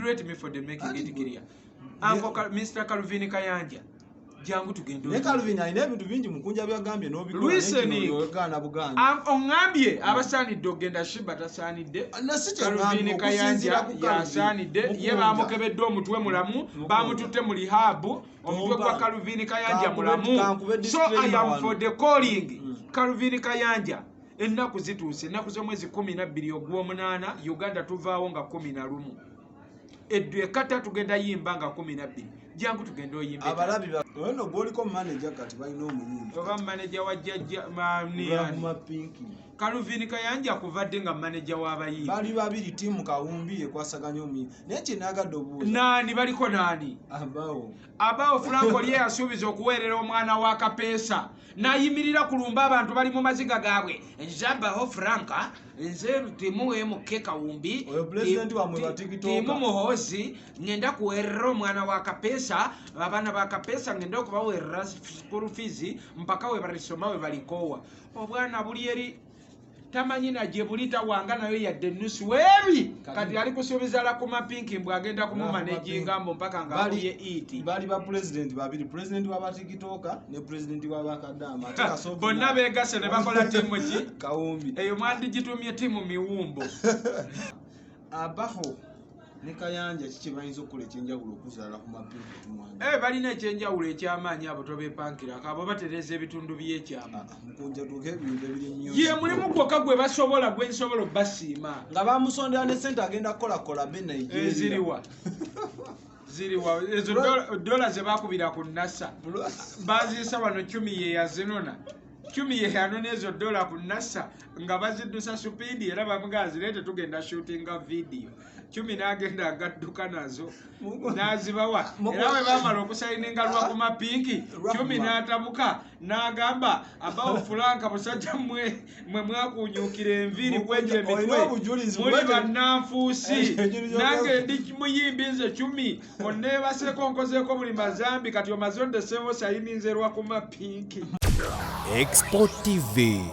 moderate me for the making it clear. Uncle Mr. Calvin Kayanja. Jangu tugende. Ne Calvin alina ebintu bingi mukunja byagambye n'obikola n'obugana buganda. Ongambye abasaanidde ogenda Sheebah tasaanidde. Calvin Kayanja yasaanidde ye baamukebedde omutwe mulamu baamututte mu lihabu omutwe gwa Calvin Kayanja mulamu. So I am for the calling Calvin Kayanja. Ennaku zituuse ennaku z'omwezi 12 ogw'omunaana Uganda tuvaawo nga 11 eddwe kata tugenda yimba nga 12 jangu tugenda oyimbe abalabi weno gwoliko manager kati balina omuyimbi oba manager wa jjajja maani Calvin Kayanja kuvadde nga manager w'abayimbi bali babiri timu Kawumbi ekwasaganya omuyimbi naye kyenagadde obuuza nani baliko nani abawo Franco lye yasuubiza okuweerera omwana wa Kapeesa nayimirira kulumba abantu bali mu maziga gaabwe nzabaho Franka nze timu emuke Kawumbi timu muhozi ngenda kuweerera omwana wa Kapeesa abaana ba Kapeesa ngenda okubaweerera school fees mpaka we balisoma we balikowa obwana buli eri tamanyi najje bulita wanga nayo yadde nusu webi kati ali kusuubiza la ku mapinki mbwe agenda kumumanaginga mbo mpaka ngabuye iti bali ba president babiri president wa TikToka ne president wa bakadama ataka so bonna begase ne bakola timu ki Kawumbi eyo mwandi gitumye timu miwumbo abaho ne Kayanja kiki bayinza okukola ekyenjawulo okuzaala ku mapinki tumwanda balina ekyenjawulo ekyamaanyi abo tobepankira abo batereza ebitundu by'ekyama mukunja tuke ebintu ebiri nnyo ye mulimu gwokka gwe basobola gwe nsobola basiima nga bamusondera ne sente agenda kola be Nigeria ziriwa ezo dola ze bakubira ku nasa bazisa wano 10 ye yazinona 10 ye yanona ezo dola ku nasa nga baziddusa supidi era bamugazirete tugenda shootinga video 10 n'agenda agadduka nazo n'azibawa era we baamala okusayininga lwa ku mapinki 10 n'atabuka n'agamba abawo Franka musajja mwe mwakunyukira enviiri kwenje emitwe muli bannanfuusi nange ndi muyimbi nze 10 onneebaseko nkozeeko buli mazambi kati omaze ondeseewo sayininze lwa ku mapinki. Export TV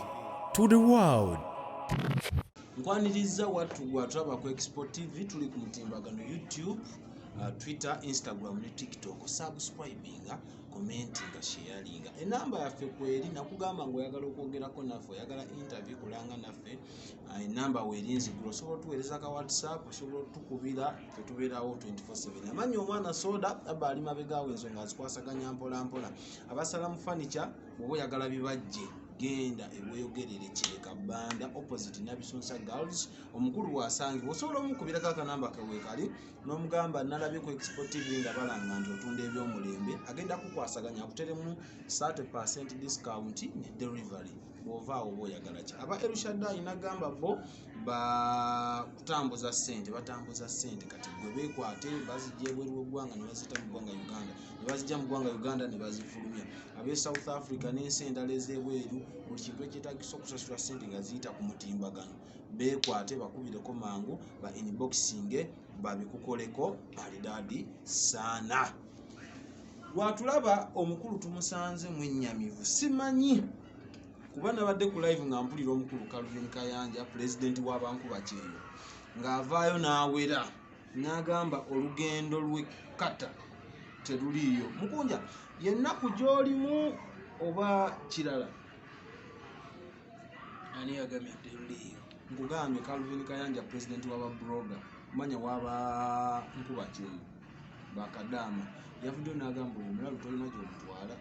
to the world. Nkwaniriza watu gwatulaba ku Export TV tuli ku mutimbagano YouTube, Twitter, Instagram ne TikTok. Subscribinga, commentinga, sharinga. Enamba yaffe kweri nakugamba ngo oyagala okwogerako naffe, oyagala interview kulanga naffe. Enamba werinzi gro so tuweereza ka WhatsApp so tukubira tetubeerawo 24/7. Amanyi omwana soda abali mabegawo ensonga zikwasaganya mpola mpola. Abasala mu furniture bwo oyagala bibajje genda eweyogerere kireka banda opposite Nabisonsa Girls omukulu wasangi osobola omukubira kaka namba kawe kali n'omugamba nalabye ku Export TV nga balanga nti otunda ebyomulembe agenda kukwasaganya akuteremu 30% discount ne delivery bw'ovaawo oba oyagala ki aba Erushada inagamba bo batambuza ssente kati gwe beekwate bazijja ebweru w'eggwanga ne bazita mu ggwanga Uganda ne bazijja mu ggwanga Uganda ne bazifulumya ab'e South Africa n'ensi endala ez'ebweru buli kintu ekyetaagisa okusasula ssente nga ziyita ku mutimbagano beekwate bakubireko mangu ba inboxing babikukoleko balidadi saana. Lwatulaba omukulu tumusanze mwennyamivu simanyi kuba nabadde ku live nga mpulira omukulu Calvin Kayanja president w'abankuba kyeyo ng'avaayo n'awera n'agamba olugendo lw'ekkata teruliiyo. Mukunja yennaku gy'olimu oba kirala ani yagambye teruliiyo nkugambye Calvin Kayanja president w'abablogger manya w'aba nkuba kyeyo bakadama yavuddeyo n'agamba omulalu tolina gy'omutwala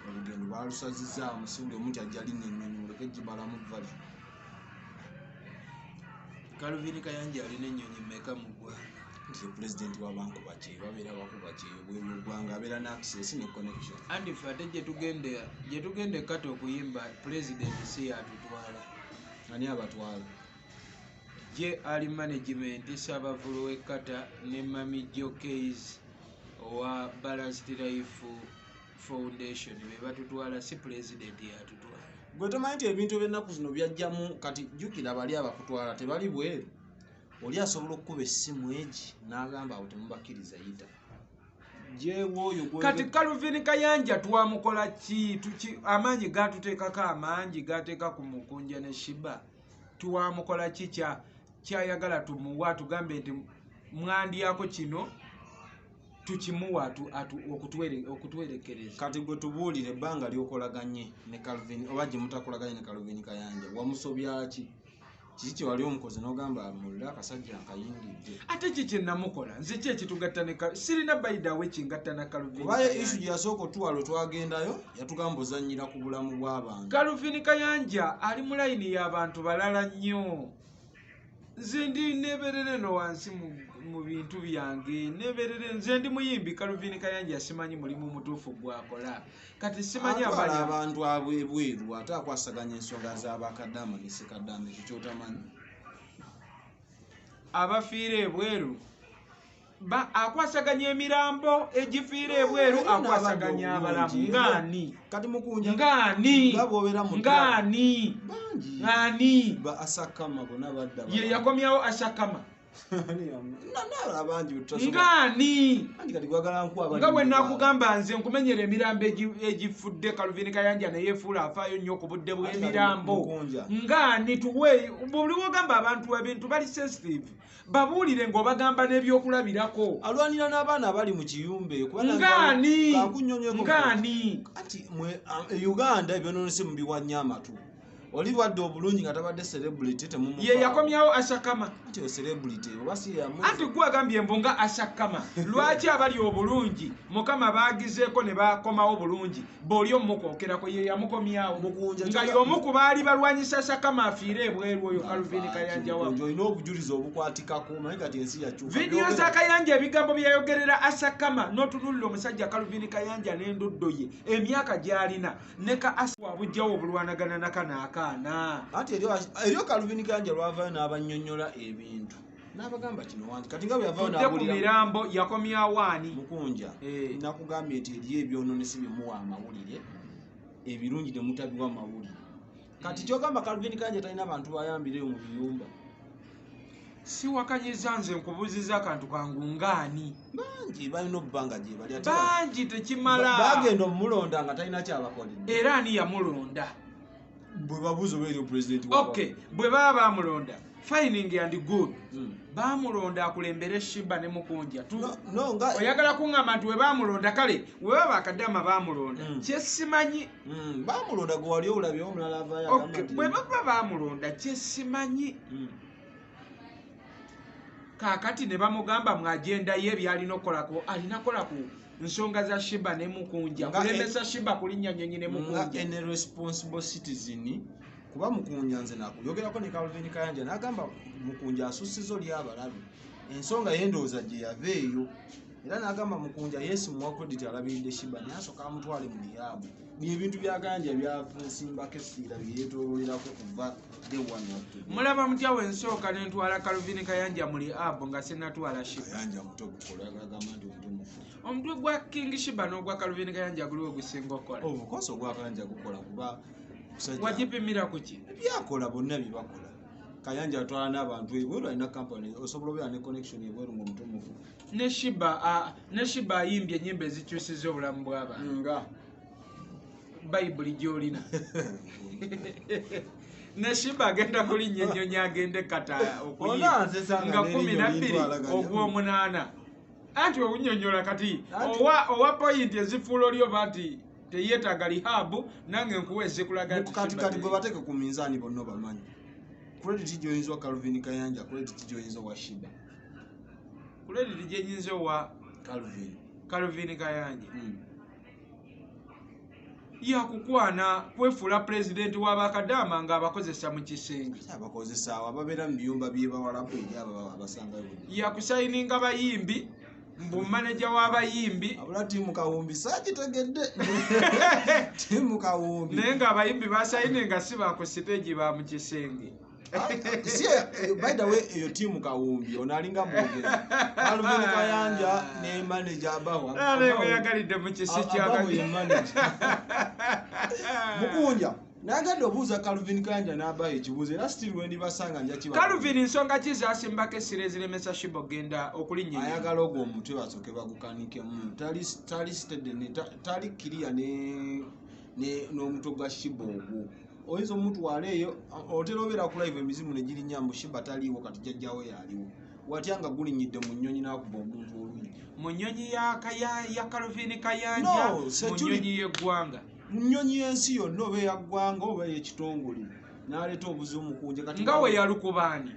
olugendo balusazizza omusingi omuntu ajja linnya ennyonyi muleke gibalamu vali. Calvin Kayanja alina ennyonyi mmeka mu ggwanga nti president w'abankuba kyeyo babeera bakuba kyeyo bw'eby'eggwanga abeera ne access ne connection andi ffe ate gye tugende kata okuyimba president si yatutwala ani abatwala gye ali management Ssaabavulu w'ekkata ne Mami Jokes owa Balanced Life Foundation be batutwala si president yatutwala. Gwe tomanyi nti ebintu by'ennaku zino byajjamu kati jjukira bali abakutwala tebali bweru oli asobola okukuba essimu egi n'agamba awo temubakkiriza yita gyewoyo kati Calvin Kayanja twamukola ki amaanyi gatuteekako amangi gateeka ku mukunja ne Sheebah twamukola ki kyayagala tumuwa tugambe nti mwandyako kino tukimuwa okutwerekereza. Kati gwe tubuulire ebbanga lyokolaganye ne Calvin oba gye mutakolaganye ne Calvin Kayanja wamusobya ki? Kiki kye wali omukozi n'ogamba mulira akasajja nkayingidde? Ate kiki namukola nze ki ekitugatta ne sirina bayidawe kingatta na Calvin Kayanja. Kuba issue gye yasooka otwala twagendayo yatugamba ozannyira ku bulamu bw'abantu. Calvin Kayanja ali mu layini y'abantu balala nnyo. Nze ndi neberere no wansi mu bintu byange neberere nze ndi muyimbi Calvin Kayanja simanyi mulimu mutuufu gwakola kati simanyi abantu abwebweru ate akwasaganya ensonga z'abakadama ne sekadama ekyo kyotamanyi abafiira ebweru akwasaganya emirambo egifiira ebweru akwasaganya abalamu ngani kati mukunja ngani ba asakama bona badda ye yakomyawo asakama abangi ngani nga bwe nakugamba nze nkumenyera emirambo egifudde Calvin Kayanja ne yeefuula afaayo nnyo ku budde bw'emirambo ngani tuwe buli wogamba abantu ebintu bali sensitive babuulire ng'obagamba n'ebyokulabirako alwanira n'abaana abali mu kiyumbe ngani ati Uganda ebyonoonese mubiwanya amatu oli wadde obulungi nga tabadde celebrity temumufa ye yakomyawo asakama ati o celebrity obasi ya ati gwagambye mbonga asakama lwaki abali obulungi mukama baagizeeko ne bakomawo bulungi boli omukookerako ye yamukomyawo nga y'omu ku baali balwanyisa asakama afiire ebweru oyo Calvin Kayanja wa olina obujulizi obukwatikako naye kati ensi yakyuka vidiyo za Kayanja ebigambo byayogerera asakama n'otunulira omusajja Calvin Kayanja n'endoddo ye emyaka gy'alina neka aswabujjawo obulwanagana nakanaaka ati eryo Calvin Kayanja lwavayo n'abannyonnyola ebintu n'abagamba kino wanti kati nga bwe yavayo n'abulira mirambo yakomyawo ani mukunja nakugambye nti eri ebyonoonesi bye muwa amawulire ebirungi temutabiwa amawulire kati kyogamba Calvin Kayanja talina abantu bayambireyo mu biyumba siwakanyiza nze nkubuuziza akantu kangu ngaani bangi balina obbanga gye bali bangi tekimala bagenda omulonda nga talina kyabakolera era ani yamulonda bwe babuuza oba eri president okay bwe baba bamulonda fining and good bamulonda akulembere Sheebah ne Mukunja oyagala kuŋŋamba nti we bamulonda kale we baba akadama bamulonda kyesimanyi bamulonda gwe wali olabye omulala avayo okay bwe baba bamulonda kyesimanyi kaakati ne bamugamba mu agenda ye byalina okukolako alina kolako nsonga za Sheebah ne Mukunja kulembesa Sheebah kulinnya Nyonyi ne Mukunja ene responsible citizen kuba Mukunja nze nakuyogerako ne Calvin Kayanja n'agamba Mukunja asusiza oli abalabi ensonga yendooza gye yaveeyo era n'agamba Mukunja yesu muwa credit alabiridde Sheebah naye asooka amutwale mu lyabu byebintu bya Kayanja byasimbako essiira byeyeetooloolerako kuva mulaba mutya wensooka nentwala Calvin Kayanja muli abo nga senatwala Sheebah omutwe gwa King Sheebah n'ogwa Calvin Kayanja guliwo gusinga okola obukozi ogwa Kayanja gukola kuba wagipimira ku ki byakola bonna byebakola Kayanja atwala n'abantu ebweru alina kampani osobola obeera ne connection ebweru ng'omutumufu ne Sheebah ayimbye ennyimba ezikyusiza obulamu bw'abantu nga bayibuli gy'olina ne Sheebah agenda kulinnya Ennyonyi agende kata okuyimba nga 12 ogw'omunaana anti owunnyonnyola kati owa poyinti ezifuula oli oba nti teyeetaaga lihabu nange nkuwa ezikulaga kati bwe bateeke ku minzaani bonna bamanyi credit gy'oyinza wa Calvin Kayanja credit gy'oyinza wa Sheebah credit gyenyinza owa Calvin Kayanja yakukwana kwefuula pulezidenti w'abakadama ng'abakozesa mu kisenge abakozesa ababeera mu biyumba by'ebawalabu eri abasangayo yakusayininga bayimbi mbu maneja w'abayimbi abula tiimu Kawumbi saakitegedde tiimu Kawumbi naye ng'abayimbi basayininga si baku siteegi ba mu kisenge by the way eyo tiimu Kawumbi onaalinga mwogezi Calvin Kayanja ne manager abaho yagalidde mu kisi kyagalidde Mukunja nagadde obuuza Calvin Kayanja n'abaho ekibuuzo era still wendi basanga nja kiba Calvin nsonga ki zasimbako essira eziremesa Sheebah ogenda okulinnya ayagala ogwo omutwe basooke bagukanikemu tali steady tali clear n'omutwe gwa Sheebah ogwo oyinza omutwala eyo otera obeera ku live emizimu ne girinya mbu Sheebah taliiwo kati jjajjawe yaliwo watyanga gulinyidde mu nnyonyi n'akuba omuntu olulimi mu nnyonyi ya Calvin Kayanja mu nnyonyi y'eggwanga mu nnyonyi y'ensi yonna oba eyaggwanga oba ey'ekitongole n'aleeta obuzibu mukunje kati nga we yalukubaani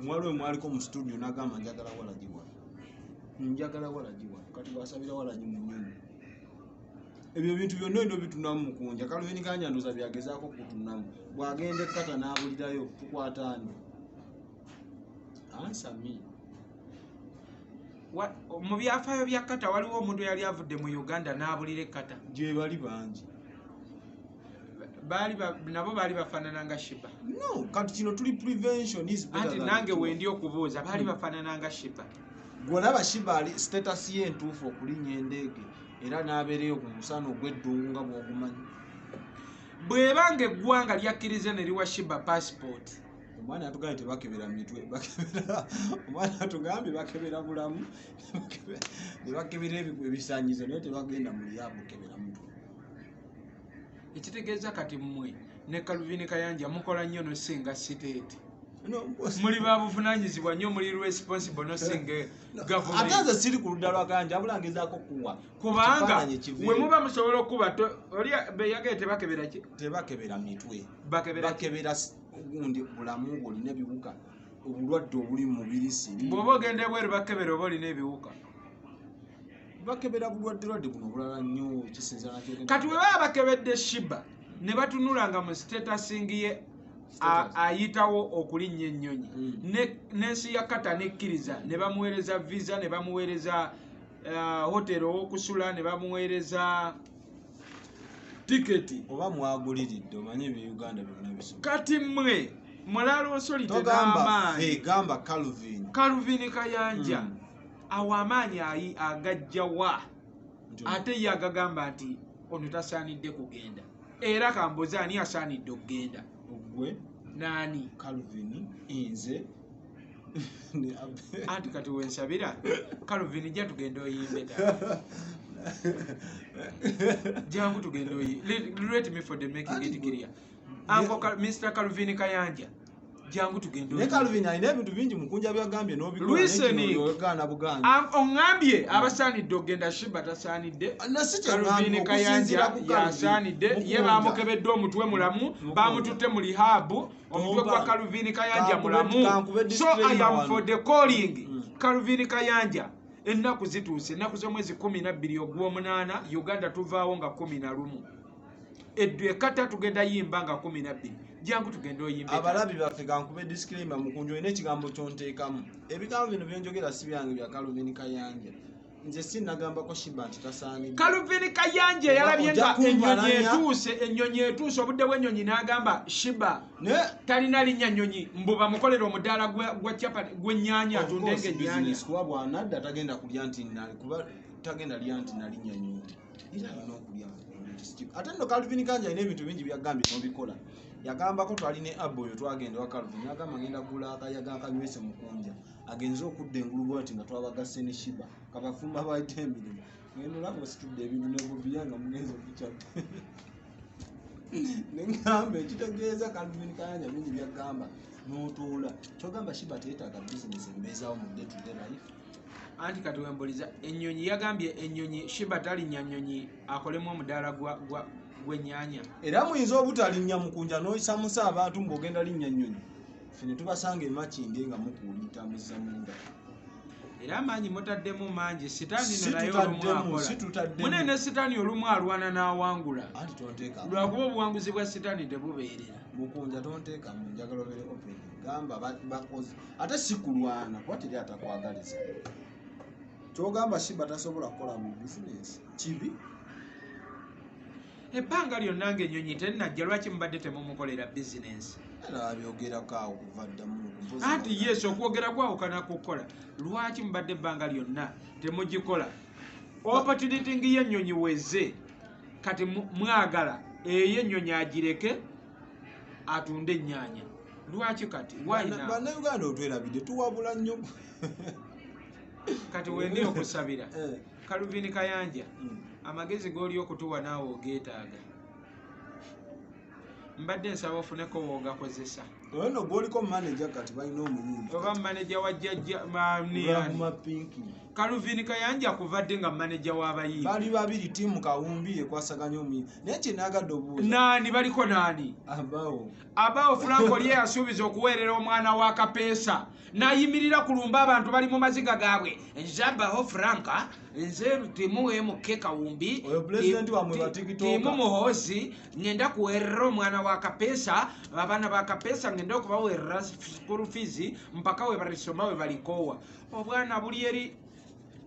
mwali we mwaliko mu studio n'agamba njagala walagiwa kati bwasabira walagi mu nnyonyi ebyo bintu byonna olina bitunamu mukunja Calvin Kayanja ndooza byagezaako kutunamu bw'agenda ekkata n'abulirayo tukwataani ansami mu byafaayo bya kata waliwo omuntu yali avudde mu Uganda n'abulira ekkata gye bali bangi nabo baali bafaanana nga Sheebah no kati kino tuli prevention is better anti nange wendi okubuuza baali bafaanana nga Sheebah gwolaba Sheebah ali status ye entuufu okulinnya endeege era n'abeereyo ku musana ogw'eddungu nga bw'ogumanyi bw'ebanga eggwanga lyakkiriza ne liwa Sheebah passport omwana atugambye tebakebera mitwe omwana atugambye bakebera bulamu ne bakebera ebisanyizo naye tebagenda mu lyabu kebera mutwe ekitegeeza kati mmwe ne Calvin Kayanja mukola nnyo nosinga siteeti muli babuvunaanyizibwa nnyo muli responsible nosinga gavumenti ate nze siri ku ludda lwa Kayanja abula ngezaako kuwa kubanga we muba musobola okuba oli beyagee tebakebera mitwe bakebera gundi bulamu bwolina ebiwuka obulwadde obuli mu mubiri siri bw'oba ogenda ebweru bakebera oba olina ebiwuka bakebera bulwadde buno bulala nnyo kisinzira nakyo kati we baba bakebedde Sheebah ne batunulanga mu statusing ye ayitawo okulinnya ennyonyi n'ensi ya kata nekkiriza ne bamuweereza visa ne bamuweereza hotero owokusula ne bamuweereza tiketi oba mwaguliridde omanye ebyo Uganda byonna bisobola kati mmwe mulala osolite n'amaanyi gamba Calvin Kayanja awo amaanyi agajja wa ate ye agagamba nti ono tasaanidde kugenda era kambuza ani asaanidde okugenda ogwe naani Calvin nze anti kati wensabira Calvin jja tugenda oyimbe jangu tugenda let me for the making it clear Uncle Mr. Calvin Kayanja jangu tugenda ne Calvin alina ebintu bingi mukunja byagambye n'obikola buganda oŋŋambye abasaanidde okugenda Sheebah tasaanidde Calvin Kayanja yasaanidde ye baamukebedde omutwe mulamu baamututte mu lihabu omutwe gwa Calvin Kayanja mulamu so I am for the calling Calvin Kayanja ennaku zituuse ennaku z'omwezi 12 ogw'omunaana Uganda tuvaawo nga 11 eddu ekata tugenda yimba nga 12 jangu tugenda oyimba abalabi baffe kankube disclaimer mukunjo ine ekigambo kyonteekamu ebigambo bino byenjogera si byange bya Calvin Kayanja nze sinagambako Sheebah nti tasaanidde Calvin Kayanja yalabye nga ennyonyi etuuse obudde bw'ennyonyi n'agamba Sheebah talina linnya Nyonyi mbu bamukolera omudaala gw'ennyaanya atunde ng'ennyaanya kuba bw'anadda tagenda kulya nti kuba tagenda lya nti nalinnya Nyonyi era alina okulya ate nno Calvin Kayanja alina ebintu bingi byagambye n'obikola yagambako twali ne abo oyo twagenda wa Calvin yagamba ngenda gula akayaga akanywese mukunja agenze okudda engulubu ati nga twabagasse ne Sheebah kabafumba bayita emirimu ngendo lako situdde ebintu nebobiyanga mugenze okukyata nengamba ekitegeeza Calvin Kayanja bingi byagamba n'otoola kyogamba Sheebah teetaaga bizinesi embeezaawo mu day to day life anti kati wembuliza ennyonyi yagambye ennyonyi Sheebah talinnya Nyonyi akolemu omudaala gw'ennyaanya era muyinza obutalinnya mukunja n'oyisamusa abantu mb'ogenda linnya Nyonyi fene tubasanga emakindi nga mukuulita muzza munda era amaanyi mutaddemu mangi sitaani no naye olumu akola munene sitaani olumu alwana n'awangula lwakuba obuwanguzi bwa sitaani tebubeerera mukunja tonteekamu njagala obeere open gamba bakozi ate si kulwana kuba teri atakwagaliza kyogamba Sheebah tasobola kukola mu bizinesi kibi ebbanga lyonna ng'ennyonyi tennajja lwaki mubadde temumukolera bizinesi abyogerako awo kuva ddamu anti yesu okwogera kwawukana kukola lwaki mubadde ebbanga lyonna temugikola opportunity y'ennyonyi weze kati mwagala eyo ennyonyi agireke atunde ennyaanya lwaki kati bannayuganda otwerabidde tuwabula nnyo kati wendi okusabira Calvin Kayanja amagezi g'oli okutuwa naawe ogeetaaga mbadde nsaba ofuneko woogakozesa ono gwoliko manager kati balina omuyimbi oba manager wa jjajja Pinky Kaluvini Kayanja kuvadde nga manager w'abayimbi bali babiri timu Kawumbi ekwasaganya omuyimbi naye kyenagadde obuuza nani baliko nani abawo Franco lye yasuubiza okuweerera omwana wa Kapeesa nayimirira kulumba abantu bali mu maziga gaabwe nze abaho Franka nze timu emuke Kawumbi timu muhozi ngenda kuweerera omwana wa Kapeesa abaana ba Kapeesa ngenda okubaweerera school fees mpaka we balisoma we balikowa obwana buli eri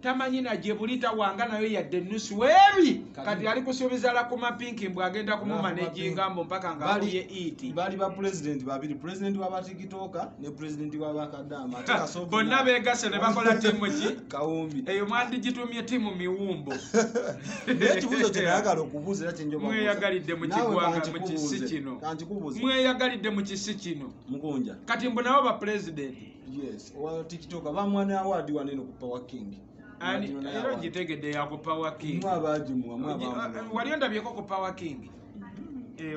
tamanyi najje bulita wanga nayo yadde nusu webi kati ali kusuubiza la ku mapinki mbwe agenda kumumanejinga mbo mpaka nga abuye iti bali ba president babiri president wa TikToka ne president wa bakadama ataka sofu bonna begase ne bakola timu ki Kawumbi eyo mwandi gitumye timu miwumbo ekibuzo kyayagala okubuuza kye njoba mweyagalidde mu kigwanga mu kisi kino mweyagalidde mu kisi kino mukunja kati mbo nabo ba president yes wa TikToka bamwana award wanene ku Power King ani era gitegedde ya ku Power King wali ondabyeko ku Power King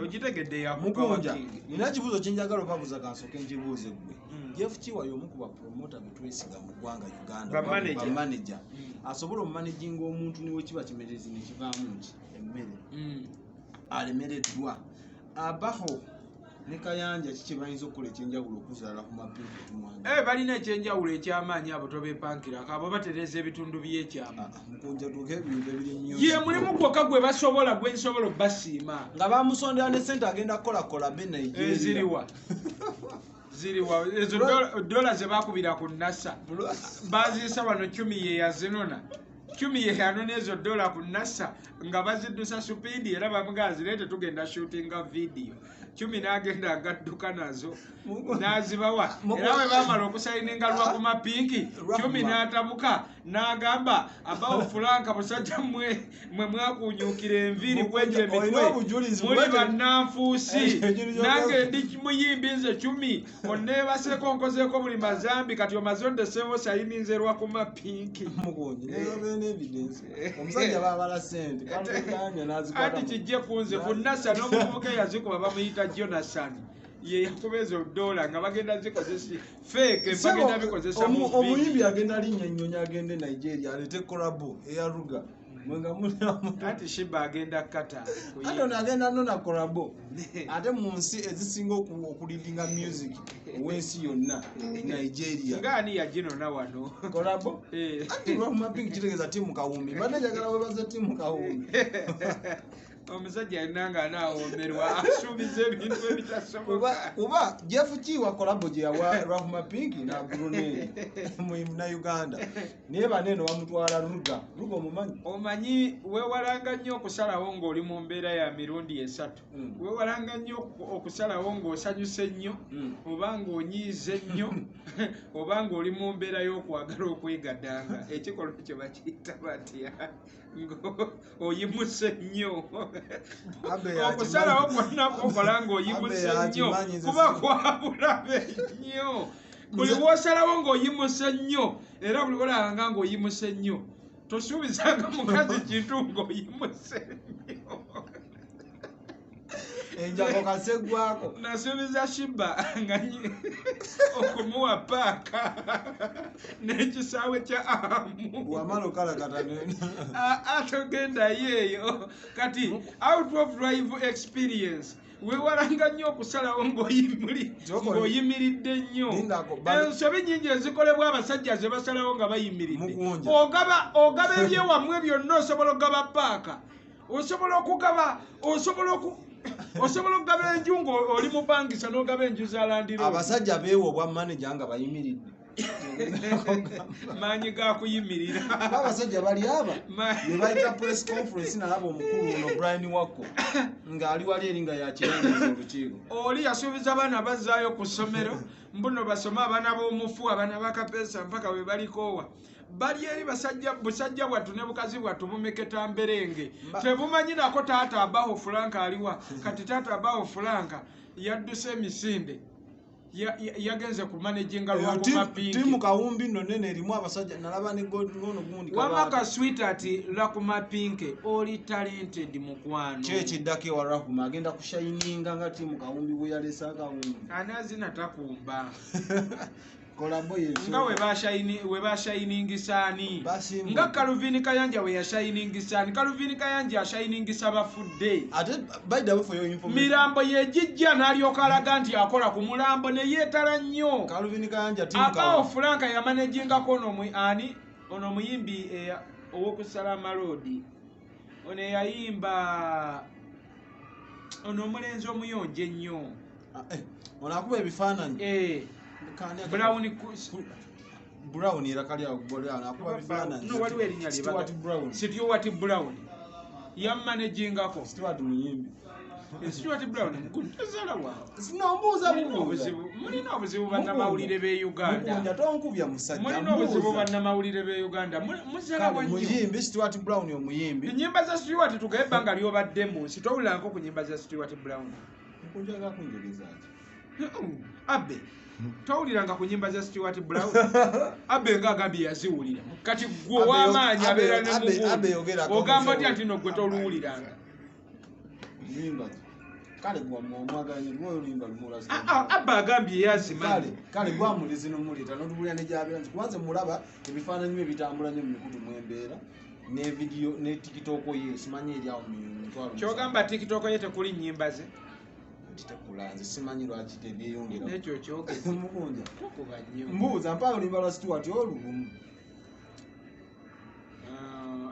ogitegedde ya ku Power King nina kibuzo kyenjagala opabuza kansoke nkibuuze gwe Jeff Chiwayo omu ku bapromota betwesiga mu ggwanga Uganda ba manager asobola omumanaginga omuntu niwe kiba kimerezi nekivaamu nti emmere alemereddwa abaho ne Kayanja kiki bayinza okukola ekyenjawulo okuzala ku mapinki tumwanga balina ekyenjawulo ekyamaanyi abo tobepankira abo batereza ebitundu byekyama mukunja tuke ebintu ebiri nnyo ye mulimu gwokka gwe basobola gwe nsobola obasiima nga bamusondera ne sente agenda kola be Nigeria ziriwa ezo dola ze bakubira ku nasa baziyisa wano 10 ye yazinona 10 ye yanona ezo dola ku nasa nga baziddusa supidi era bamugazirete tugenda shootinga video 10 n'agenda agadduka nazo n'azibawa era bwe bamala okusayininga lwa ku mapinki 10 n'atabuka n'agamba abawo Fulanka musajja mwe mwakunyukira enviri kwenje emitwe muli bannanfuusi nange ndi muyimbi nze 10 onneebaseko nkozeeko buli mazambi kati omaze ondeseewo sayininze lwa ku mapinki omusajja babala sente ati kijje kunze ku nasa n'omuvubuka eyazikuba bamuyita Jonathan ye yakubeza dola nga bagenda zikozesa fake bagenda bikozesa omuyimbi agenda linya Nyonyi agende Nigeria alete kolabo eyaruga mwenga ati Sheebah agenda kata ate agenda nona kolabo ate mu nsi ezisinga okulilinga music wensi yonna Nigeria ngani yaginona wano kolabo ati lwa mapping kitegeza timu Kawumbi manager gala webaza timu Kawumbi omusajja alina naawomberwa asuubiza ebintu ebitasoboka kuba Jeff Chiwa kolabo gye yawa Rahma Pinky na Brunei na Uganda naye baneeno bamutwala ruga omanyi weewalanga nnyo okusalawo ng'oli mu mbeera ya mirundi 3 weewalanga nnyo okusalawo ng'osanyuse nnyo oba ng'onyiize nnyo oba ng'oli mu mbeera y'okwagala okwegaddanga ekikolwa kye bakiyita batya oyimuse nnyo okusalawo kwonna kukola ng'oyimuse nnyo kuba kwabulabe nnyo buli wosalawo ng'oyimuse nnyo era buli olabanga ng'oyimuse nnyo tosuubizanga mukazi kintu ng'oyimuse nnyo enjako kasegwako nasuubiza Sheebah nga okumuwa paaka n'ekisaawe kya amu wamala okalakata atogenda yeeyo kati out of live experience weewalanga nnyo okusalawo ng'oyimiridde nnyo ensobi nnyingi ezikolebwa abasajja ze basalawo nga bayimiridde ogaba ebyewammwe byonna osobola okugaba paaka osobola okugaba enju ng'oli mu bangisa n'ogaba enju za landiro abasajja beewa obwa manager nga bayimiridde maanyi ga kuyimirira abasajja bali aba ne bayita press conference nalaba omukulu ono Brian Wako ng'ali wali eri nga yakirangiriza olukiiko oli yasuubiza abaana bazzaayo ku ssomero mbuno basome abaana b'omufu abaana bakapeesa mpaka we balikoowa bali eri busajja bwattu ne bukazi bwattu bumeketa mberenge tebumanyirako taata abaho Fulanka aliwa kati taata abaho Fulanka yadduse emisinde yagenze ku managinga lwa Pink. Timu Kawumbi no nene erimu abasajja nalaba ne ngono gundi Wamaka sweetheart Rakuma Pink oli talented mukwano. Chechi dake wa Rakuma agenda kushininga nga timu Kawumbi bwe yalesa Kawumbi. Anazina takumba. Kolabo yesu. Nga we ba shining sani. Nga Calvin Kayanja we ya shining sani. Calvin Kayanja shining sabafudde. Ate by the way for your information. Mirambo yejijja n'alyoka alaga nti akola ku mulambo ne yeetala nnyo. Calvin Kayanja timu Kawumbi. Abawo Franka ya managinga kono ono muyimbi owokusalama road. Ono yayimba ono omulenzi omuyonje nnyo. Ono akuba ebifaananyi. Brown era kali agbolya nakuba bifaananyi. No waliwo erinnya liba. Stuart Brown. Yammanagingako. Stuart Muyimbi. Stuart Brown mukutazala wa. Sinombuuza mulina obuzibu bannamawulire b'e Uganda. Mukunja tonkubya musajja. Mulina obuzibu bannamawulire b'e Uganda. Muzala wa nnyo. Muyimbi Stuart Brown omuyimbi. Ennyimba za Stuart tugaye ebbanga lyobaddemu. Sitowuliranko ku nnyimba za Stuart Brown. Mukunja gakunjogeza ati. Abbe. Tawuliranga ku nnyimba za Stuart Brown. Abbe nga agambye yaziwulira. Kati gwe w'amaanyi abeera ne mugu. Ogamba otya nti no gwe toluwuliranga. Limba. Kale gwa mwaganye gwe limba lumula. Abba agambye yazimanyi. Kale gwa mulizi no mulita n'otubulya ne gyabira nti kwanza mulaba ebifaananyi bye bitambula nnyo mu mikutu mwembeera ne video ne TikTok ye simanyi eri awo mu. Kyogamba TikTok ye tekuli nnyimba ze. Titakulanze simanyi lwaki tebyeyongera. Nekyo kyogeze mukunja. Tukuba nnyo. Mbuuza mpaka olimba lwa Stuart olumu.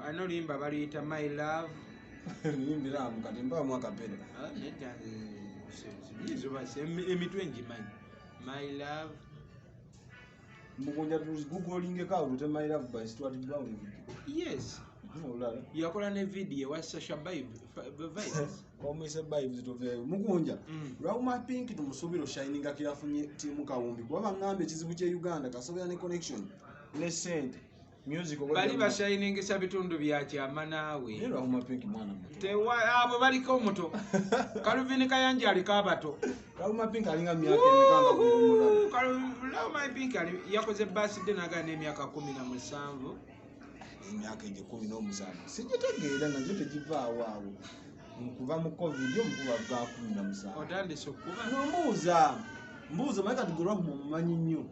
Ano limba baliyita My Love. Limbira mukati mpa mwaka pera. Neta emitwe ngimanyi. My Love. Mukunja googling account te My Love by Stuart Brown. Yes. Yakola ne video wa Sasha vibes. Komese vibes tove mukunja. Rakuma Pink tumusubiro shining akirafunye timu Kawumbi. Kuba ngambe ekizibu kye Uganda kasobera ne connection. Ne sente. Music bali ba shining sa bitundu byakyama naawe. Ne Rakuma Pink mwana muto. Tewa abo baliko muto. Calvin Kayanja aliko abato. Rakuma Pink alinga myaka emikanga kumulala. Rakuma Pink yakoze birthday nagana emyaka 17. Emyaka ege 17. Sijitegeera nga tegivaawo awo. Nkuva mu COVID omukuba gwa 17. Otandise okuba. Mbuuza maika tugorwa mumanyi nnyo.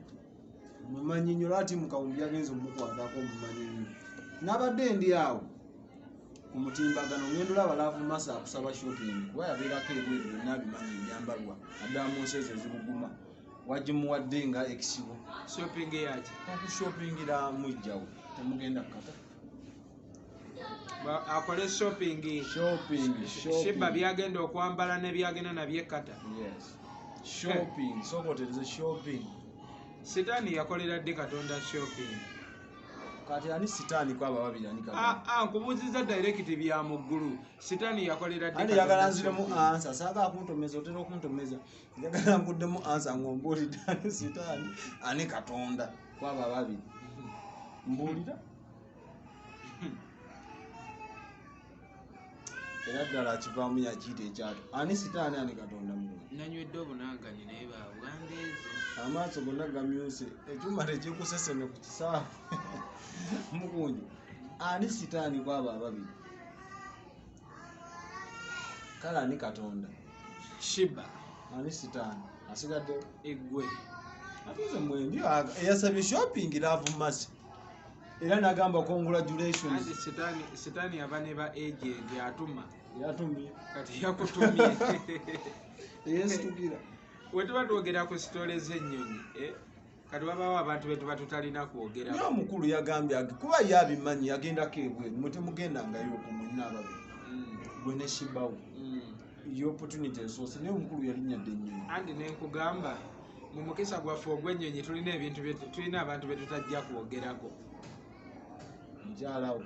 Mumanyi nnyo lwati mu Kawumbi yagenze omukwatako mumanyi nnyo. N'abadde ndi awo ku mutimbagano ngendo laba laavu masa akusaba shopping. Kuba yabeerako ebweru byonna bimanyi ebyambalwa. Addala mu nsi ezo ezibuguma. Wagimuwadde nga ekisibo. Shopping yaki? Okushoppingira mujjawo. Temugenda kata. Akole shopping. Sheebah byagenda okwambala ne byagenda nabyekata. Yes. Shopping. Sokotereze shopping. Sitaani yakolera dde Katonda shopping. Kati ani sitaani kwaba babiri ani Katonda. Nkubuuziza direct bya mu ggulu. Sitaani yakolera dde Katonda. Ani yagalanziremu answer. Saaga akuntomeza otera okuntomeza. Yagala nkuddemu answer ng'ombuulidde ani sitaani ani Katonda kwaba babiri. Mbuulira. Era ddala akivaamu yakiyita ekyato. Ani sitaani ani Katonda mulungi. Nanywedde obunangani naye baabwandeeze. Amaaso gonna gamyuse. Ekyuma tekikuseseme ku kisaawe. Mukunja. Ani sitaani kwaba ababiri. Kale ani Katonda. Sheebah. Ani sitaani. Asigadde eggwe. Atuze mwendi eyasabye shopping laavu masi. Era nagamba congratulations. Andi sitaani aba ne ba agent atuma. Yatumye. Kati yakutumye. Yes tugira. Wetuba twogera ku stories z'ennyonyi. Kati wabawo abantu betu batutalina kwogera. Niyo mukulu yagambye kuba yabimanyi yagendako ebweru mutemugendangayo kumwina ababiri. Gwe ne Sheebah. Your opportunity resource. Niyo mukulu yalinyadde ennyonyi. Andi nenkugamba mu mukisa gwaffe ogw'ennyonyi tulina abantu betutajja kwogerako. Njalawo.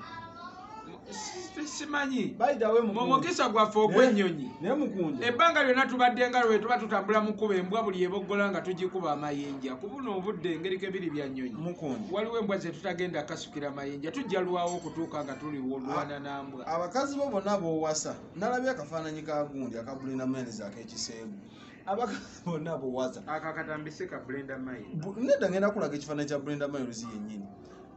Simanyi. By the way mu mukisa gwaffe ogw'ennyonyi. Ne mukunja. Ebbanga lyonna tubadde nga lwe tuba tutambula mu kkubo embwa buli eboggola nga tugikuba amayinja. Ku buno obudde engeri kebiri bya nnyonyi. Mukunja. Waliwo embwa ze tutagenda kasukira amayinja. Tujja lwawo okutuuka nga tuli olwana n'ambwa. Abakazi bo bonna b'owasa nalabye akafaananyi ka gundi akabulina menezi ak'ekiseegu. abakazi bonna bowaza akakatambise ka Brenda Mail nedda ngenda kulaga ekifaananyi kya Brenda Miles yennyini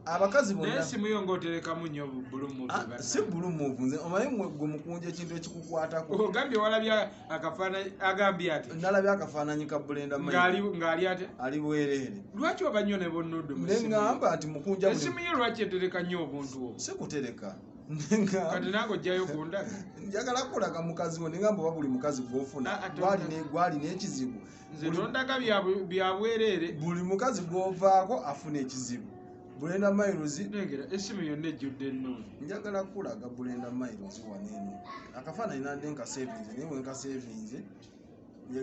abakazi bonna naye simu yo ng'oterekamu nnyo bulumu si bulu muvu nze omanyi gwe mukunja ekintu ekikukwatako ogambye walabya akafaananyi agambye ati nalabye akafaananyi ka Brenda Miles ng'ali ate ali bwereere lwaki oba nnyo ne bonnoddo mu ne simu ngamba nti mukunja esimu yo lwaki etereka nnyo obuntu obwo si kutereka kati nange ojjayo kundaga njagala kulaga mukazi wo nengamba oba buli mukazi gw'ofuna gwalina ekizibu nze tondaga bya bwereere buli mukazi gw'ovaako afuna ekizibu Brenda Miles nengera esimu yonna ejjudde ennungi njagala kulaga Brenda Miles waneeno akafaananyi nande nkasevinze naye wenkasevinze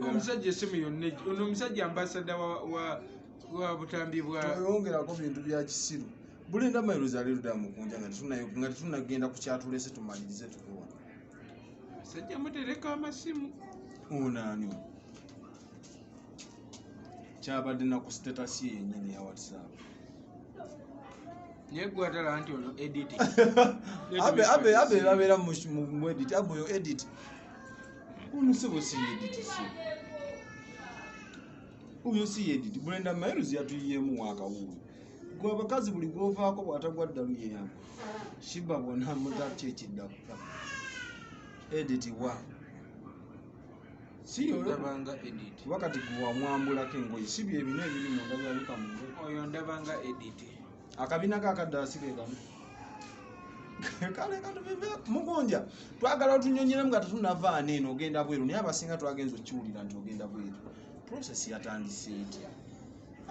omusajja esimu yonna ono omusajja ambasada wa butambi bwa toyongerako bintu bya kisiru Brenda Miles ali ludda mukunja nga tetunagenda ku kyatulese tumalirize tukuwa sajja mutereka amasimu onaani kyabadde na ku status ye yennyini ya WhatsApp naye gwatala nti ono edit abe babeera mu edit aboyo edit ono sebo si edit si oyo si edit Brenda Miles yatuyiyemu wakawuulu gwe abakazi buli gwovaako bw'atagwa ddalu yeyamba Sheebah bwonna mutaki ekiddakuka edit wa si ndabanga edit wakati gwewamwambulako engoye si bye bino ebiri munda byabika mu ngoye oyo ndabanga edit akabina kakadda asike kano kale katubive mugonja twagala otunyonyeremu nga tetunavaana eno ogenda bweru naye abasinga twagenza okiwulira nti ogenda bweru process yatandise etya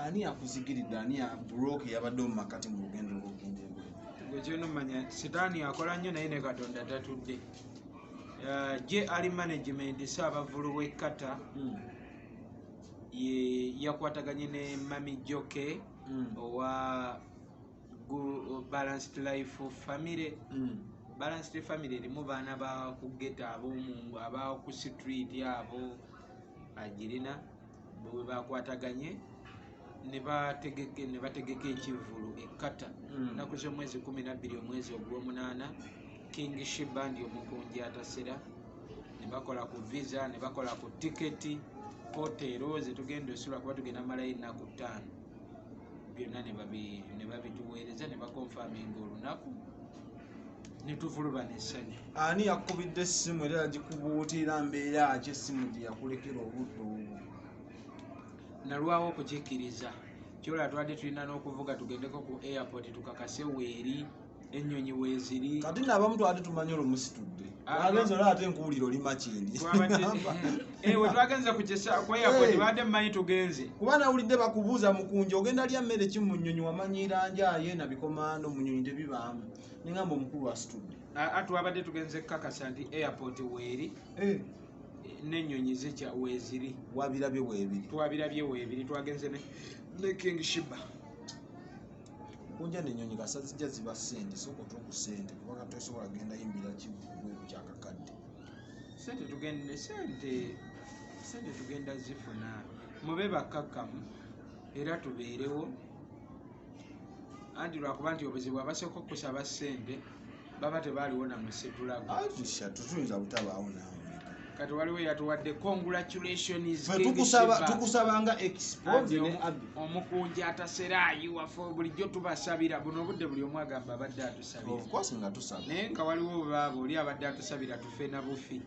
ani akuzigiridde ani abulooka yabadde mu makati mu lugendo lw'okugenda ebweru gwe kyonomanya sitaani akola nnyo naye ne katonda tatudde je ali management saabavulu w'ekkata yakwataganye ne mami joke owa balanced life family balanced family erimu baana ba kugeta ab'omungu aba ku street abo agirina bwe bakwataganye ne bategeka ekivulu ekkata naku z'omwezi 12 omwezi ogw'omunaana King Sheebah ndi omukunji atasera ne bakola ku visa ne bakola ku tiketi hotelo zetugenda osula kuba tugenda malayo ennaku 5 byonna ne babituweereza ne bakonfaminga olunaku ne tuvuluba n'essanyu ani yakubidde essimu era yagikubuutira mbeera ki essimu gye yakulekera obudde obwo nalwawo okukikkiriza kyola twadde tulina n'okuvuga tugendeko ku airport tukakase weeri ennyonyi weeziri kati naabamu twali tumanyi olwomusitudde agenza olaba ate nkuwulira oli makindi we twagenze ku airport badde mmanyi tugenze kuba nawulidde bakubuuza mukunja ogenda lya mmere ki mu nnyonyi wamanyiira njaye na bikomando mu nnyonyi tebibaamu nengamba omukulu asitudde twabadde tugenze kukakasa nti airport weeri n'ennyonyi zikya weeziri wabirabye weebiri twabirabye weebiri twagenze ne King Sheebah kunja n'ennyonyi kasa zijja ziba ssente sooka otuuku ssente kubanga tosobola genda yimbira kibweru kyakakadde sente tugenda zifuna mube bakkakkamu era tubeerewo anti lwakuba nti obuzibu abasooka okusaba ssente baba tebaaliwo namusetulago tutuyinza butabaawo naawe kati waliwo yatuwadde congratulations tukusabanga expose ne abi omukunji ataseraayi waffe bulijjo tubasabira buno obudde buli omu agamba abadde atusabira of course nga tusaba naye nga waliwo baaba oli abadde atusabira tufe na bufi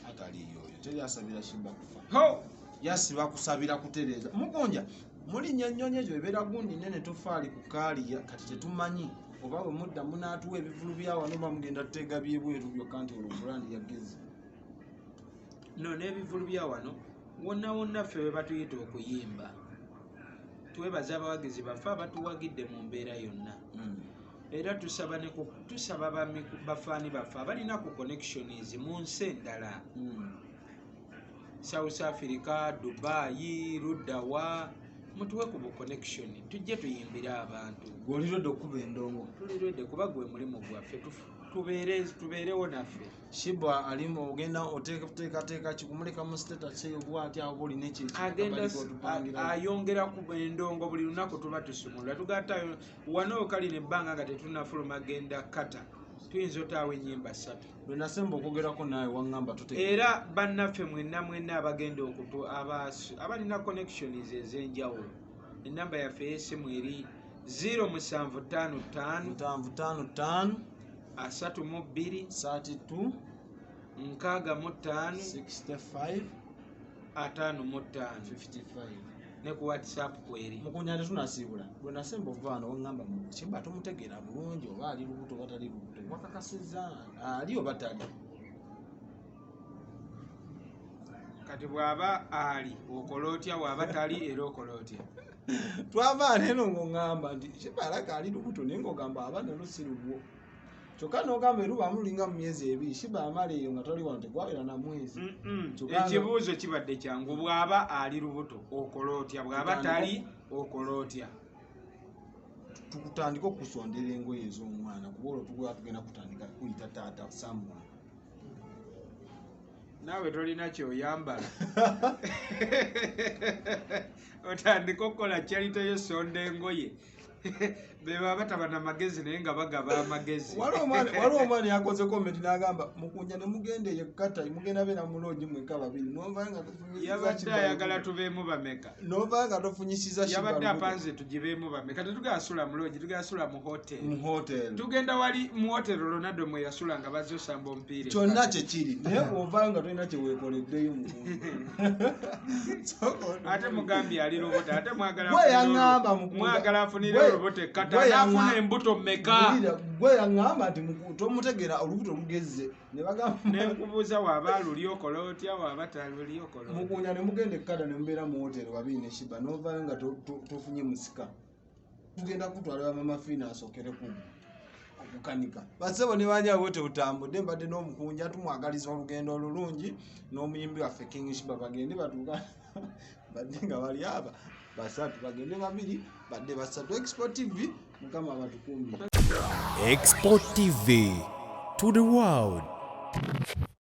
ataliyo oyo teri asabira Sheebah kufa yasiba kusabira kutereeza mugonja mulinnya nnyonyi ezo ebeera gundi nene tofaali ku kaaliya kati tetumanyi oba bwe mudda munaatuwa ebivulu bya wano bamugenda tuteega byebweru byokka nti olugulandi yagezi no n'ebivulu bya wano wonna wonna ffe be batuyita okuyimba twebaza abawagizi baffe abatuwagidde mu mbeera yonna era tusaba bafaani baffe abalina ku connections mu nsi endala South Africa, Dubai, Ruddawa mutuwe ku bu connection tujje tuyimbira abantu gwolirode okuba endongo tulirode kuba gwe mulimu gwaffe tubeerewo naffe Sheebah alimu ogenda oteekateeka kikumuleka mu status eyo bw'ati awo olina ayongera ku endongo buli lunaku tuba tusumulula tugata wano okali nebbanga nga tetunafuluma genda kata tuyinza otaawa ennyimba 3 lwe nasemba okwogerako naawe waŋŋamba era bannaffe mwenna abagenda abalina connections ez'enjawulo ennamba yaffe y'essimu eri 0755 32 32 65 65 55 ne ku WhatsApp kweri mukunya tetunasiibula lwe nasemba ovaano waŋŋamba Sheebah tomutegeera bulungi oba ali lubuto oba tali lubuto wakakasizza ali oba tali kati bw'aba ali okola otya bw'aba tali era okola otya twavaana eno ng'oŋŋamba nti Sheebah alaga ali lubuto naye ng'ogamba aba nalo si lulwo kyokka n'ogamba erubamu lulinga mu myezi 2 Sheebah amala eyo nga toli wano tegwawera na mwezi ekibuuzo kibadde kyangu bw'aba ali lubuto okola otya bw'aba tali okola otya tukutandika okusondera engoye ez'omwana kuba olwo tugenda kutandika kuyita taata Samuel naawe tolina kyoyambala otandika okukola kyalito yosonda engoye beba batabana magezi naye nga bagaba amagezi waliwo omwana yakoze komenti n'agamba mukunya ne mugenda eyekkata mugenda beera muloogi mweka babiri yabadde ayagala tubeemu bameka novaayo nga tofunyisiza yabadde apanze tugibeemu bameka tetugasula muloogi tugasula mu hoteri tugenda wali mu hoteri Ronaldo mwe yasula nga bazze osamba omupiira kyonna kyekiri naye ovaayo nga tolina kyeweekoleddeyo ate mugambye ali lubuto ate mwagala afunire olubuto ekkata n'afuna embuto mmeka gwe yaŋŋamba nti tomutegeera olubuto lugezze nenkubuuza waaba luli okola otya waaba taluli okola mukunya ne mugenda ekkata ne mubeera mu hoteri babiri ne Sheebah n'ovaayo nga tofunye musika tugenda kutwala mama Fiina asookere okukanika basebo ne banyawo tebutambudde mbadde n'omukunya tumwagaliza olugendo olulungi n'omuyimbi waffe King Sheebah bagende batuuka badde nga bali aba basatu bagende babiri badde basatu Export TV mukama abatukumbira Export TV to the world.